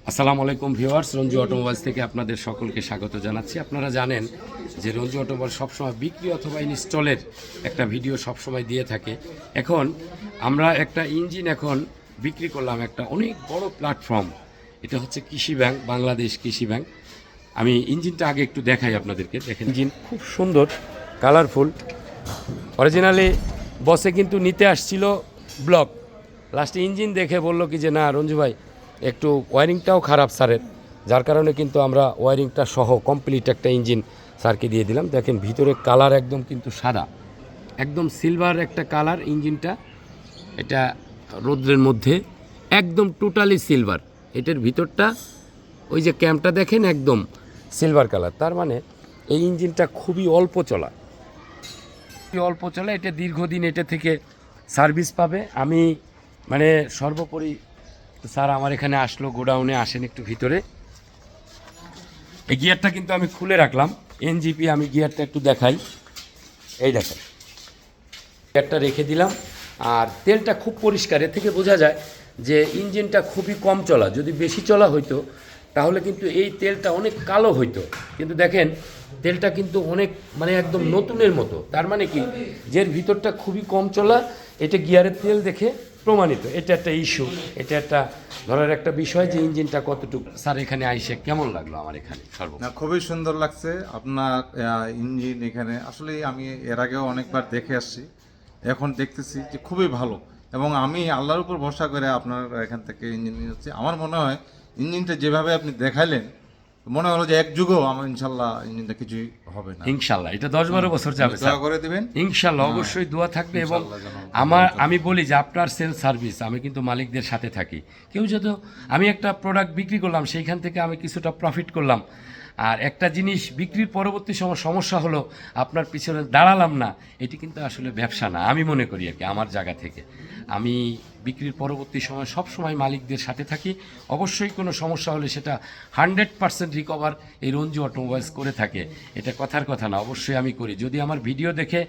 আসসালামু আলাইকুম viewers, Ranju automobiles থেকে আপনাদের সকলকে স্বাগত জানাচ্ছি। আপনারা জানেন যে রঞ্জু অটোমোবাইল সবসময় বিক্রি অথবা ইনস্টলের একটা ভিডিও সবসময় দিয়ে থাকে। এখন আমরা একটা ইঞ্জিন এখন বিক্রি করলাম, একটা অনেক বড় প্ল্যাটফর্ম। এটা হচ্ছে কৃষি ব্যাংক, বাংলাদেশ কৃষি ব্যাংক। আমি ইঞ্জিনটা আগে একটু দেখাই আপনাদেরকে। দেখেন, ইঞ্জিন খুব সুন্দর, কালারফুল। অরিজিনালি বসে কিন্তু নিতে আসছিল ব্লক, লাস্টে ইঞ্জিন দেখে বললো কি যে না রঞ্জু ভাই একটু ওয়ারিংটাও খারাপ স্যারের, যার কারণে কিন্তু আমরা ওয়ারিংটা সহ কমপ্লিট একটা ইঞ্জিন স্যারকে দিয়ে দিলাম। দেখেন ভিতরে কালার একদম কিন্তু সাদা, একদম সিলভার একটা কালার ইঞ্জিনটা। এটা রৌদ্রের মধ্যে একদম টোটালি সিলভার। এটার ভিতরটা ওই যে ক্যাম্পটা দেখেন একদম সিলভার কালার। তার মানে এই ইঞ্জিনটা খুবই অল্প চলা, এটা দীর্ঘদিন এটা থেকে সার্ভিস পাবে। আমি মানে সর্বোপরি স্যার আমার এখানে আসলো, গোডাউনে আসেন একটু ভিতরে। এই গিয়ারটা কিন্তু আমি খুলে রাখলাম, এনজিপি। আমি গিয়ারটা একটু দেখাই, এই দেখেন গিয়ারটা রেখে দিলাম। আর তেলটা খুব পরিষ্কার, এর থেকে বোঝা যায় যে ইঞ্জিনটা খুবই কম চলা। যদি বেশি চলা হইতো তাহলে কিন্তু এই তেলটা অনেক কালো হইতো, কিন্তু দেখেন তেলটা কিন্তু অনেক মানে একদম নতুনের মতো। তার মানে কি, যে ভিতরটা খুবই কম চলা, এটা গিয়ারের তেল দেখে প্রমাণিত। এটা একটা ইস্যু, এটা একটা ধরার একটা বিষয় যে ইঞ্জিনটা কতটুকু। স্যার এখানে আইসে কেমন লাগলো আমার এখানে? খুবই সুন্দর লাগছে আপনার ইঞ্জিন এখানে। আসলে আমি এর আগেও অনেকবার দেখে আসছি, এখন দেখতেছি যে খুবই ভালো। এবং আমি আল্লাহর উপর ভরসা করে আপনার এখান থেকে ইঞ্জিন নিয়ে যাচ্ছি। আমার মনে হয় ইঞ্জিনটা যেভাবে আপনি দেখাইলেন, মনে হলো যে এক যুগও আমার ইনশাল্লাহ ইঞ্জিনটা কিছুই হবে না। ইনশাল্লাহ এটা 10-12 বছর যাবে। দোয়া করে দিবেন ইনশাল্লাহ, অবশ্যই দোয়া থাকবে। এবং আমি বলি যে আপনার সেল সার্ভিস, আমি কিন্তু মালিকদের সাথে থাকি। কেউ যদি, আমি একটা প্রোডাক্ট বিক্রি করলাম, সেইখান থেকে আমি কিছুটা প্রফিট করলাম। আর একটা জিনিস বিক্রির পরবর্তী সময় সমস্যা হলো আপনার পিছনে দাঁড়ালাম না, এটি কিন্তু আসলে ব্যবসা না, আমি মনে করি আর কি। আমার জায়গা থেকে আমি বিক্রির পরবর্তী সময় সব সময় মালিকদের সাথে থাকি। অবশ্যই কোনো সমস্যা হলে সেটা 100% রিকভার এই রঞ্জু অটোমোবাইলস করে থাকে। এটা কথার কথা না, অবশ্যই আমি করি। যদি আমার ভিডিও দেখে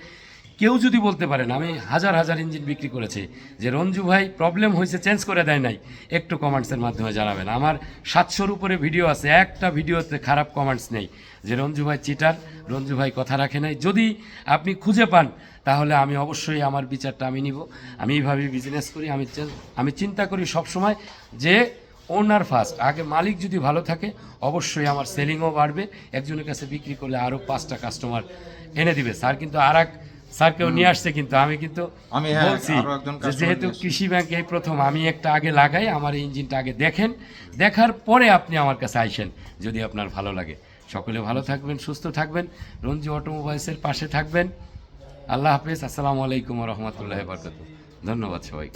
কেউ যদি বলতে পারেন, আমি হাজার হাজার ইঞ্জিন বিক্রি করেছি, যে রঞ্জু ভাই প্রবলেম হয়েছে চেঞ্জ করে দেয় নাই, একটু কমেন্টসের মাধ্যমে জানাবেন। আমার 700-র উপরে ভিডিও আছে, একটা ভিডিওতে খারাপ কমেন্টস নেই যে রঞ্জু ভাই চিটার, রঞ্জু ভাই কথা রাখে নাই। যদি আপনি খুঁজে পান তাহলে আমি অবশ্যই আমার বিচারটা আমি নিব। আমি এইভাবে বিজনেস করি। আমি চিন্তা করি সবসময় যে ওনার ফার্স্ট, আগে মালিক যদি ভালো থাকে অবশ্যই আমার সেলিংও বাড়বে। একজনের কাছে বিক্রি করলে আরও 5টা কাস্টমার এনে দিবে। স্যার কিন্তু স্যারকেও নিয়ে আসছে, কিন্তু আমি কিন্তু বলছি যেহেতু কৃষি ব্যাংকে এই প্রথম, আমি একটা আগে লাগাই, আমার এই ইঞ্জিনটা আগে দেখেন, দেখার পরে আপনি আমার কাছে আইসেন যদি আপনার ভালো লাগে। সকলে ভালো থাকবেন, সুস্থ থাকবেন, রঞ্জু অটোমোবাইলসের পাশে থাকবেন। আল্লাহ হাফেজ। আসসালামু আলাইকুম ওয়া রাহমাতুল্লাহি ওয়া বারাকাতুহু। ধন্যবাদ সবাইকে।